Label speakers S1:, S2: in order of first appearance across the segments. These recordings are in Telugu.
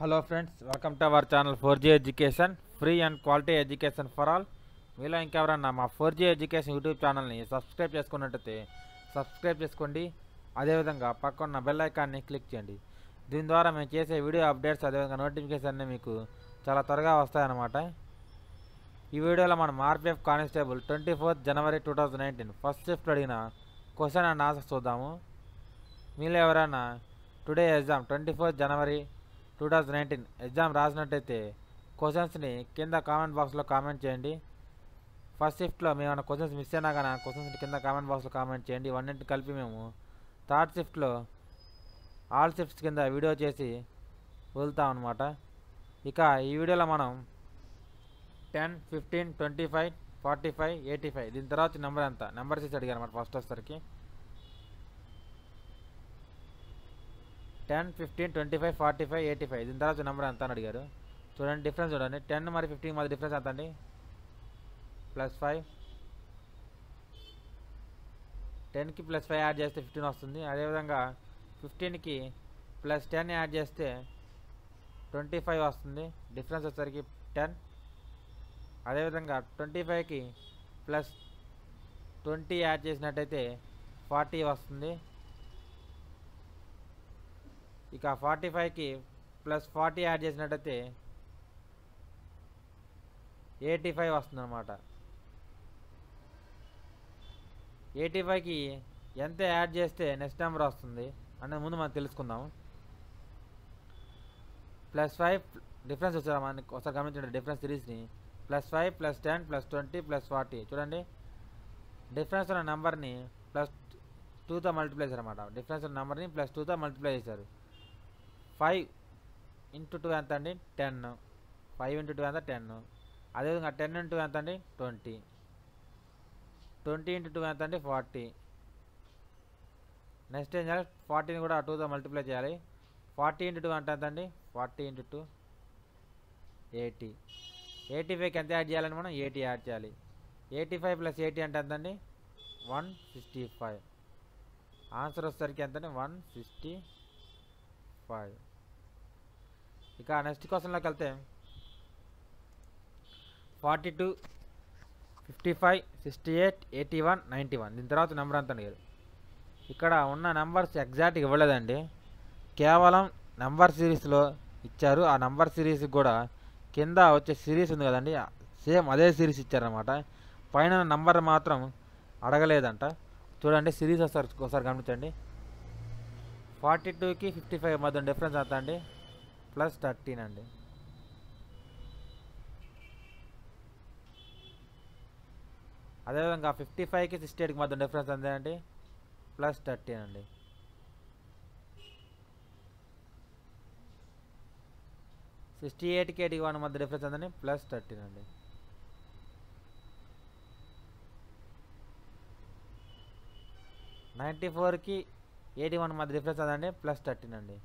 S1: Hello friends, welcome to our channel 4G education, free and quality education for all. మీలో ఇంకెవరన్నా మా 4G ఎడ్యుకేషన్ యూట్యూబ్ ఛానల్ని సబ్స్క్రైబ్ చేసుకున్నట్టయితే సబ్స్క్రైబ్ చేసుకోండి. అదేవిధంగా పక్కన్న బెల్ ఐకాన్ని క్లిక్ చేయండి. దీని ద్వారా మేము చేసే వీడియో అప్డేట్స్ అదేవిధంగా నోటిఫికేషన్ అన్నీ మీకు చాలా త్వరగా వస్తాయన్నమాట. ఈ వీడియోలో మనం RPF constable 24th January 2019 first shift అడిగిన క్వశ్చన్ అండ్ ఆన్సర్ చూద్దాము. మీలో ఎవరైనా today exam 24th January 2019 exam రాసినట్టయితే క్వశ్చన్స్ని కింద కామెంట్ బాక్స్లో కామెంట్ చేయండి. ఫస్ట్ షిఫ్ట్లో మేము ఏమైనా క్వశ్చన్స్ మిస్ అయినా కానీ క్వశ్చన్స్ కింద కామెంట్ బాక్స్లో కామెంట్ చేయండి. ఇవన్నింటిని కలిపి మేము థర్డ్ షిఫ్ట్లో ఆల్ షిఫ్ట్స్ కింద వీడియో చేసి వదులుతాం అనమాట. ఇక ఈ వీడియోలో మనం 10, 15, 25, 45, 85 దీని తర్వాత నెంబర్ ఎంత నెంబర్ చేసి అడిగారు అనమాట. ఫస్ట్ వచ్చేసరికి 10, 15, 25, 45, 85 దీని తర్వాత నెంబర్ ఎంత అని అడిగారు. చూడండి, డిఫరెన్స్ చూడండి. 10 మరి 15 మధ్య డిఫరెన్స్ ఎంత అండి? +5. 10కి +5 యాడ్ చేస్తే 15 వస్తుంది. అదేవిధంగా 15కి +10 యాడ్ చేస్తే 25 వస్తుంది. డిఫరెన్స్ వచ్చేసరికి 10. అదేవిధంగా 25కి +20 యాడ్ చేసినట్టయితే 40 వస్తుంది. ఇక 45కి +40 యాడ్ చేసినట్టయితే 85 వస్తుంది అనమాట. 85కి ఎంత యాడ్ చేస్తే నెక్స్ట్ నెంబర్ వస్తుంది అనేది ముందు మనం తెలుసుకుందాము. +5 డిఫరెన్స్ వచ్చారా మనకి ఒకసారి గమనించండి. డిఫరెన్స్ సిరీస్ని +5, +10, +20, +40 చూడండి. డిఫరెన్స్ ఉన్న నెంబర్ని +2తో మల్టిప్లై చేశారు అనమాట. డిఫరెన్స్ ఉన్న నెంబర్ని +2తో మల్టిప్లై చేశారు. 5 × 2 ఎంత అండి? 10. 5 × 2 ఎంత? 10. అదేవిధంగా 10 × 2 ఎంత అండి? 20. 20 × 2 ఎంత అండి? 40. నెక్స్ట్ ఏం చేయాలి? 40ని కూడా 2తో మల్టిప్లై చేయాలి. 40 × 2 అంటే ఎంత అండి? 40 × 2 80. 85కి ఎంత యాడ్ చేయాలని మనం 80 యాడ్ చేయాలి. 85 + 80 అంటే ఎంత అండి? 165. ఆన్సర్ వచ్చేసరికి ఎంత అండి? 165. ఇక నెక్స్ట్ క్వశ్చన్లోకి వెళ్తే 42, 55, 68, 81, 91 దీని తర్వాత నెంబర్ అంత అడిగారు. ఇక్కడ ఉన్న నెంబర్స్ ఎగ్జాక్ట్గా ఇవ్వలేదండి, కేవలం నెంబర్ సిరీస్లో ఇచ్చారు. ఆ నెంబర్ సిరీస్కి కూడా కింద వచ్చే సిరీస్ ఉంది కదండి, సేమ్ అదే సిరీస్ ఇచ్చారనమాట. పైన నెంబర్ మాత్రం అడగలేదంట. చూడండి సిరీస్ ఒకసారి గమనించండి. 42కి 55 మధ్య డిఫరెన్స్ ఎంత అండి? +13 అండి. అదేవిధంగా 55కి 68కి మధ్య డిఫరెన్స్ ఎంత అండి? +13 అండి. కి 81 మధ్య డిఫరెన్స్ ఎంతండి? +13 అండి. కి 81 మధ్య డిఫరెన్స్ ఎంతండి? +13 అండి.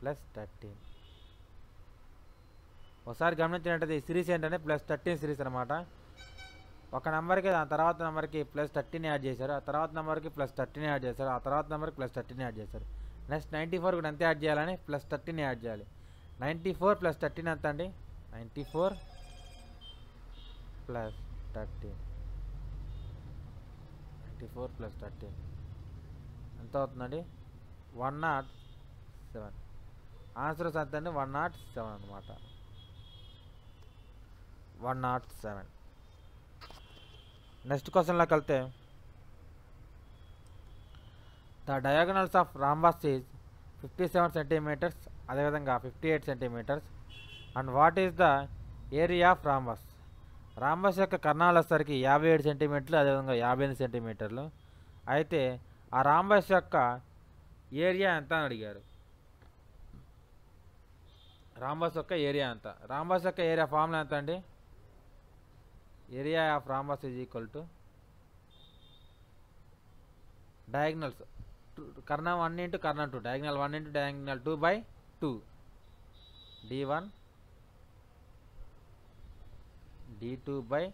S1: +13 ఒకసారి గమనించినట్టయితే ఈ సిరీస్ ఏంటంటే +13 సిరీస్ అనమాట. ఒక నెంబర్కి ఆ తర్వాత నెంబర్కి +13 యాడ్ చేశారు. ఆ తర్వాత నెంబర్కి +13 యాడ్ చేశారు. ఆ తర్వాత నెంబర్కి +13 యాడ్ చేశారు. నెక్స్ట్ 94 కూడా ఎంత యాడ్ చేయాలని? +13 యాడ్ చేయాలి. 94 + 13 ఎంత అండి? 94 + 13 94 + 13 ఎంత అవుతుందండి? 107. ఆన్సర్ ఎంత అండి? 107 అనమాట. 107. నెక్స్ట్ క్వశ్చన్లోకి వెళ్తే the diagonals of rhombus is 57 cm అదేవిధంగా 58 cm and what is the area of rhombus? Rhombus యొక్క కర్ణాలు వచ్చేసరికి 57 సెంటీమీటర్లు అదేవిధంగా 58 సెంటీమీటర్లు. అయితే ఆ రాంబస్ యొక్క ఏరియా ఎంత అని అడిగారు. రాంబస్ యొక్క ఏరియా ఎంత? రాంబస్ యొక్క ఏరియా ఫార్ములా ఎంత అండి? Area of rhombus is equal to diagonals కర్ణం 1 × కర్ణం 2 diagonal 1 × diagonal 2/2 d1 d2/2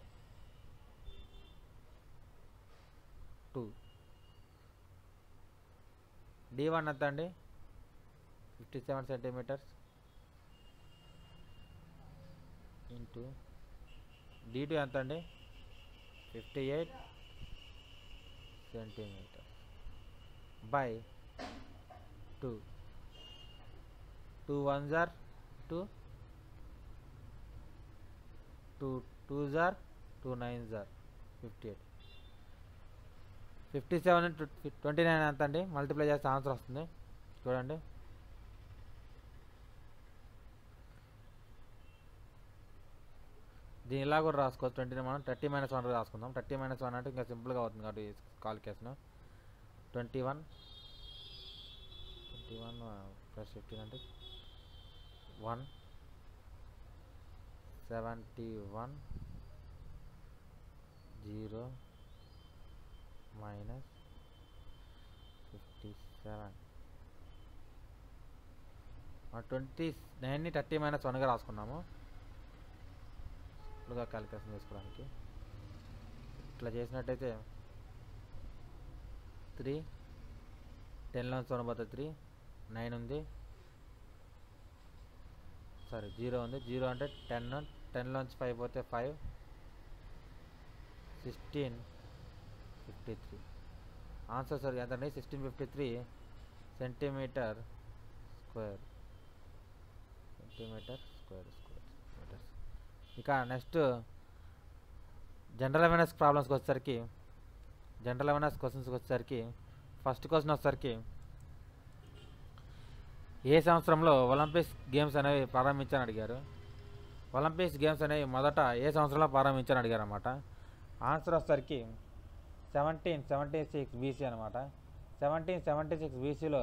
S1: D1 ఎంత అండి 57 సెంటీమీటర్స్ ఇంటూ D2 ఎంత అండి 58 centimetres by 2 2 1s are 2 2 2s are 2 9s are 58 57 into 29 ఎంత అండి మల్టిప్లై చేస్తే ఆన్సర్ వస్తుంది చూడండి దీని ఇలా కూడా రాసుకోవచ్చు 29 మనం 30 - 1 రాసుకుందాం 30 - 1 అంటే ఇంకా సింపుల్గా అవుతుంది కాబట్టి కాలిక్యులేషన్ 21 ప్లస్ 15 అంటే 171 0 మైనస్ 57 29ని 30 - 1గా రాసుకున్నాము ఇప్పుడుగా క్యాలిక్యులేషన్ చేసుకోవడానికి ఇట్లా చేసినట్టయితే 3 10లోంచి 1 పోతే 3 9 ఉంది సారీ 0 ఉంది 0 అంటే 10లోంచి 5 పోతే 5 1653 ఆన్సర్ సార్ ఎంతండి 1653 సెంటీమీటర్ స్క్వేర్ మీటర్స్ ఇక నెక్స్ట్ జనరల్ అవేర్నెస్ ప్రాబ్లమ్స్కి వచ్చేసరికి జనరల్ అవేర్నెస్ క్వశ్చన్స్కి వచ్చేసరికి ఫస్ట్ క్వశ్చన్ వచ్చేసరికి ఏ సంవత్సరంలో ఒలింపిక్స్ గేమ్స్ అనేవి ప్రారంభించని అడిగారు ఒలింపిక్స్ గేమ్స్ అనేవి మొదట ఏ సంవత్సరంలో ప్రారంభించని అడిగారు అనమాట ఆన్సర్ వచ్చేసరికి 1776 BC అనమాట 1776 BCలో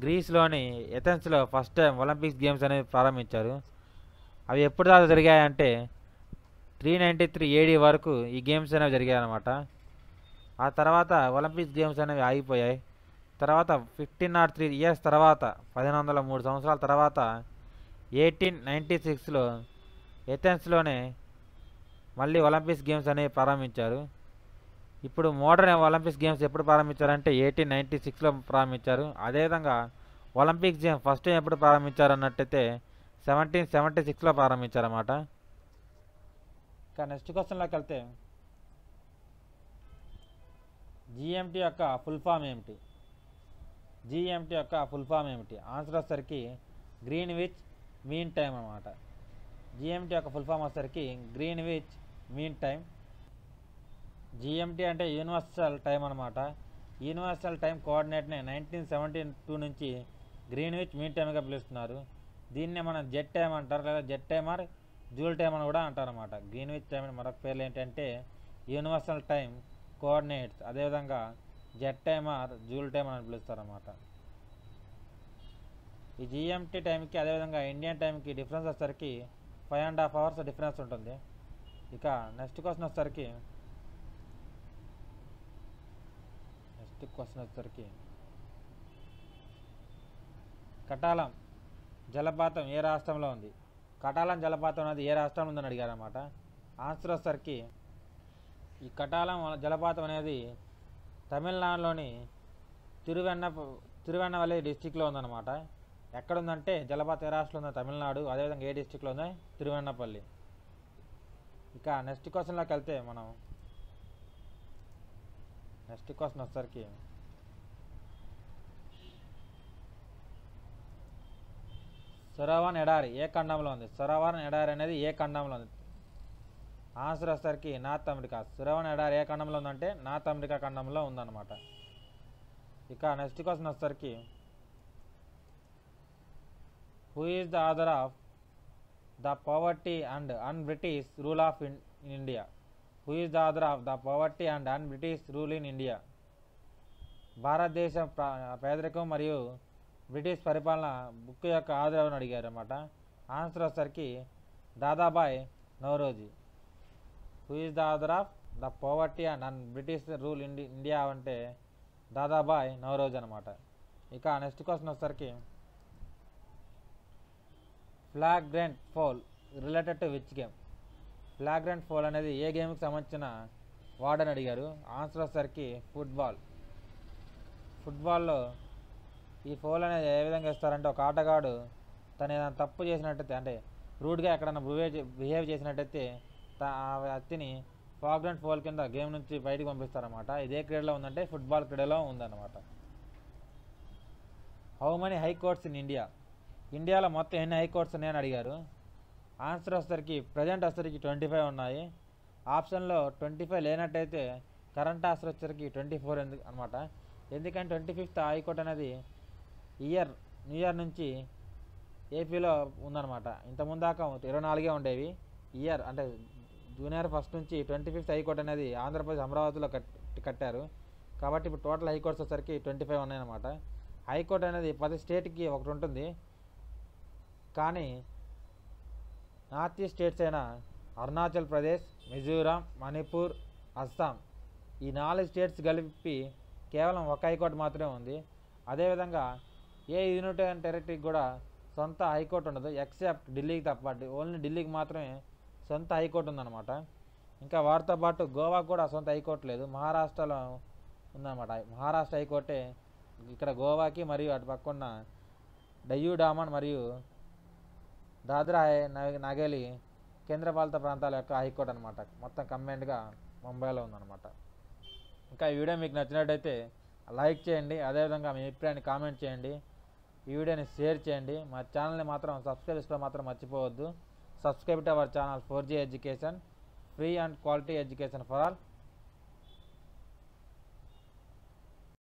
S1: గ్రీస్లోని ఎథెన్స్లో ఫస్ట్ టైం ఒలింపిక్స్ గేమ్స్ అనేవి ప్రారంభించారు అవి ఎప్పుడు దాకా జరిగాయంటే 393 AD వరకు ఈ గేమ్స్ అనేవి జరిగాయన్నమాట ఆ తర్వాత ఒలింపిక్స్ గేమ్స్ అనేవి ఆగిపోయాయి తర్వాత 1503 ఇయర్స్ తర్వాత 1503 సంవత్సరాల తర్వాత 1896లో ఎథెన్స్లోనే మళ్ళీ ఒలింపిక్స్ గేమ్స్ అనేవి ప్రారంభించారు ఇప్పుడు మోడర్న్ ఒలింపిక్స్ గేమ్స్ ఎప్పుడు ప్రారంభించారంటే 1896లో ప్రారంభించారు అదేవిధంగా ఒలింపిక్స్ గేమ్స్ ఫస్ట్ టైం ఎప్పుడు ప్రారంభించారు అన్నట్టయితే 1776లో ప్రారంభించారన్నమాట ఇక నెక్స్ట్ క్వశ్చన్లోకి వెళ్తే GMT యొక్క ఫుల్ ఫామ్ ఏమిటి GMT యొక్క ఫుల్ ఫామ్ ఏమిటి ఆన్సర్ వచ్చేసరికి గ్రీన్విచ్ మీన్ టైం అన్నమాట GMT యొక్క ఫుల్ ఫామ్ వచ్చేసరికి గ్రీన్విచ్ మీన్ టైం GMT అంటే యూనివర్సల్ టైం అనమాట యూనివర్సల్ టైం కోఆర్డినేట్ని 1972 నుంచి గ్రీన్విచ్ మీన్ టైంగా పిలుస్తున్నారు దీన్నే మనం జెట్ టైం అంటారు లేదా జెట్ టైమర్ జూల్ టైం అని కూడా అంటారన్నమాట గ్రీన్విచ్ టైం మరొక పేర్లు ఏంటంటే యూనివర్సల్ టైం కోఆర్డినేట్స్ అదేవిధంగా జెట్ టైమర్ జూల్ టైం అని పిలుస్తారన్నమాట ఈ GMT టైంకి అదేవిధంగా ఇండియన్ టైంకి డిఫరెన్స్ వచ్చేసరికి 5.5 hours డిఫరెన్స్ ఉంటుంది ఇక నెక్స్ట్ క్వశ్చన్ వచ్చేసరికి కటాలం జలపాతం ఏ రాష్ట్రంలో ఉంది కటాలం జలపాతం అనేది ఏ రాష్ట్రంలో ఉందని అడిగారన్నమాట ఆన్సర్ వచ్చేసరికి ఈ కటాలం జలపాతం అనేది తమిళనాడులోని తిరువెన్నవల్లి డిస్టిక్లో ఉందన్నమాట ఎక్కడుందంటే జలపాతం ఏ రాష్ట్రంలో ఉందో తమిళనాడు అదేవిధంగా ఏ డిస్టిక్లో ఉందో తిరువెన్నపల్లి ఇక నెక్స్ట్ క్వశ్చన్లోకి వెళ్తే మనం నెక్స్ట్ క్వశ్చన్ వచ్చేసరికి సొరవన్ ఎడారి ఏ ఖండంలో ఉంది సొరవన్ ఎడారి అనేది ఏ ఖండంలో ఉంది ఆన్సర్ వచ్చేసరికి నార్త్ అమెరికా సొరవన్ ఎడారి ఏ ఖండంలో ఉందంటే నార్త్ అమెరికా ఖండంలో ఉందన్నమాట ఇక నెక్స్ట్ క్వశ్చన్ వచ్చేసరికి who is the author of the poverty and un British rule of in India who is the author of the poverty and un British rule in India భారతదేశం పేదరికం మరియు బ్రిటిష్ పరిపాలన బుక్ యొక్క ఆధారం అడిగారు అన్నమాట ఆన్సర్ వచ్చేసరికి Dadabhai Naoroji who is the author of the poverty and un British rule in India అంటే దాదాబాయ్ నౌరోజీ అనమాట ఇక నెక్స్ట్ క్వశ్చన్ వచ్చేసరికి flagrant foul related to which game flagrant foul అనేది ఏ గేమ్కి సంబంధించిన వార్డ్ అని అడిగారు ఆన్సర్ వచ్చేసరికి ఫుట్బాల్ ఫుట్బాల్లో ఈ ఫౌల్ అనేది ఏ విధంగా ఇస్తారంటే, ఒక ఆటగాడు తను ఏదైనా తప్పు చేసినట్టయితే, అంటే రూడ్గా ఎక్కడైనా బిహేవ్ చేసినట్టయితే ఆ వ్యక్తిని ఫాగ్రెంట్ ఫౌల్ కింద గేమ్ నుంచి బయటకు పంపిస్తారన్నమాట. ఇదే క్రీడలో ఉందంటే ఫుట్బాల్ క్రీడలో ఉందన్నమాట. How many high courts in India? ఇండియాలో మొత్తం ఎన్ని హైకోర్ట్స్ ఉన్నాయని అడిగారు. ఆన్సర్ వచ్చేసరికి ప్రజెంట్ వచ్చేసరికి 25 ఉన్నాయి. ఆప్షన్లో 25 లేనట్టయితే కరెంట్ ఆన్సర్ వచ్చేసరికి 24 ఎందుకు అనమాట. ఎందుకంటే 25th హైకోర్టు అనేది న్యూ ఇయర్ నుంచి ఏపీలో ఉందన్నమాట. ఇంతకుముందు దాకా 24 ఉండేవి. అంటే జూనియర్ ఫస్ట్ నుంచి 25th హైకోర్టు అనేది ఆంధ్రప్రదేశ్ అమరావతిలో కట్టారు. కాబట్టి ఇప్పుడు టోటల్ హైకోర్ట్స్ వచ్చేసరికి 25 ఉన్నాయన్నమాట. హైకోర్టు అనేది 10 స్టేట్కి ఒకటి ఉంటుంది. కానీ నార్త్ ఈస్ట్ స్టేట్స్ అయిన అరుణాచల్ ప్రదేశ్, మిజోరాం, మణిపూర్, అస్సాం ఈ 4 స్టేట్స్ కలిపి కేవలం ఒక హైకోర్టు మాత్రమే ఉంది. అదేవిధంగా ఏ యూనియన్ టెరిటరీకి కూడా సొంత హైకోర్టు ఉండదు, ఎక్సెప్ట్ ఢిల్లీకి తప్ప. ఓన్లీ ఢిల్లీకి మాత్రమే సొంత హైకోర్టు ఉందన్నమాట. ఇంకా వారితో పాటు గోవాకు కూడా సొంత హైకోర్టు లేదు, మహారాష్ట్రలో ఉందన్నమాట. మహారాష్ట్ర హైకోర్టే ఇక్కడ గోవాకి మరియు అటు పక్కన డయ్యూ డామన్ మరియు దాద్రా నగేలి కేంద్రపాలిత ప్రాంతాల యొక్క హైకోర్టు అనమాట. మొత్తం కంబైన్డ్గా ముంబైలో ఉందన్నమాట. ఇంకా ఈ వీడియో మీకు నచ్చినట్టయితే లైక్ చేయండి, అదేవిధంగా మీ అభిప్రాయాన్ని కామెంట్ చేయండి, ఈ వీడియోని షేర్ చేయండి. మా ఛానల్ని మాత్రం సబ్స్క్రైబ్ చేసుకోవడం మాత్రం మర్చిపోవద్దు. Subscribe to our channel 4G education, free and quality education for all.